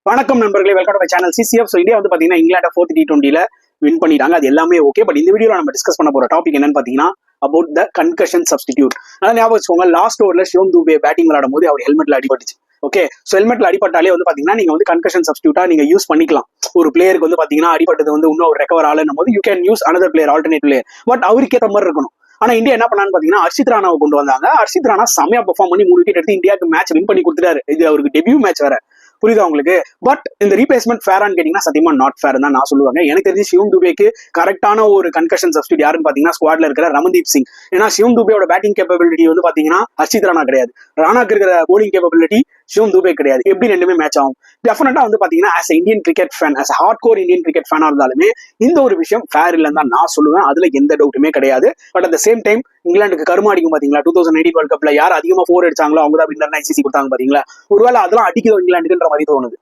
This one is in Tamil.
வணக்கம் நண்பர்களே, welcome to my channel CCF. So India வந்து பாத்தீங்கன்னா இங்கிலாண்டை 4th T20 வின் பண்ணிட்டாங்க. அது எல்லாமே ஓகே. பட் இந்த வீடியோல நம்ம டிஸ்கஸ் பண்ண போற டாபிக் என்னன்னு பாத்தீங்கன்னா அபவுட் த கன்கஷன் சப்ஸ்டிடியூட். அதான் ஞாபகம் வச்சுக்கோங்க, லாஸ்ட் ஓவர்ல சிவம் துபே பேட்டிங் விளையாடும் போது அவர் ஹெல்மெட்ல அடிபட்டுச்சு. ஓகே, ஸோ ஹெல்மெட்ல அடிபட்டாலே வந்து பாத்தீங்கன்னா நீங்க வந்து கன்கஷன் சப்ஸ்டியூட்டா நீங்க யூஸ் பண்ணிக்கலாம். ஒரு பிளேயருக்கு வந்து பாத்தீங்கன்னா அடிபட்டது வந்து இன்னும் ஒரு ரெக்கவர் ஆளுன்னும் போது you can use another player, alternate player. But அவருக்கு ஏற்ற மாதிரி இருக்கணும். ஆனா இந்தியா என்ன பண்ணான்னு பாத்தீங்கன்னா ஹர்ஷித் ராணாவை கொண்டு வந்தாங்க. ஹர்ஷித் ராணா செமையா பெர்ஃபார்ம் பண்ணி 3 விக்கெட் எடுத்து இந்தியாவுக்கு மேட்ச் வின் பண்ணி கொடுத்துட்டாரு. இது அவருக்கு டெபியூ மேட்ச் வேற, புரியுதா உங்களுக்கு? பட் இந்த ரீப்ளேஸ்மெண்ட் ஃபேரான்னு கேட்டீங்கன்னா சத்தியமா நாட் ஃபேர் தான் நான் சொல்லுவாங்க. எனக்கு தெரிஞ்சு சிவம் துபேக்கு கரெக்டான ஒரு கன்கஷன் சப்ஸ்டியூட் யாருன்னு பாத்தீங்கன்னா ஸ்குவாட்ல இருக்கிற ரமன்தீப் சிங். ஏன்னா சிவம் துபேயோட பேட்டிங் கேப்பபிலிட்டி வந்து பாத்தீங்கன்னா ஹர்ஷித் ராணா கிடையாது. ராணாக்கு இருக்கிற போலிங் கேப்பபிலிட்டி சிவம் துபே கிடையாது. எப்படி ரெண்டுமே மேட்ச் ஆகும்? டெஃபினட்டா வந்து பாத்தீங்கன்னா as Indian cricket fan, as hard core Indian cricket ஃபேனா இருந்தாலுமே இந்த ஒரு விஷயம் ஃபேர் இல்லைன்னு தான் நான் சொல்லுவேன். அதுல எந்த டவுட்டுமே கிடையாது. But at the same time இங்கிலாந்துக்கு கருமா அடிக்கும் பாத்தீங்களா, 2018 வேர்ல்ட் கப்ல யார் அதிகமா 4 அடிச்சாங்களோ அவங்க தான் வின்னர் ICC கொடுத்தாங்க பாத்தீங்களா. ஒருவேளை அதெல்லாம் அடிக்குதோ இங்கிலாந்துக்குன்ற மாதிரி தோணுது.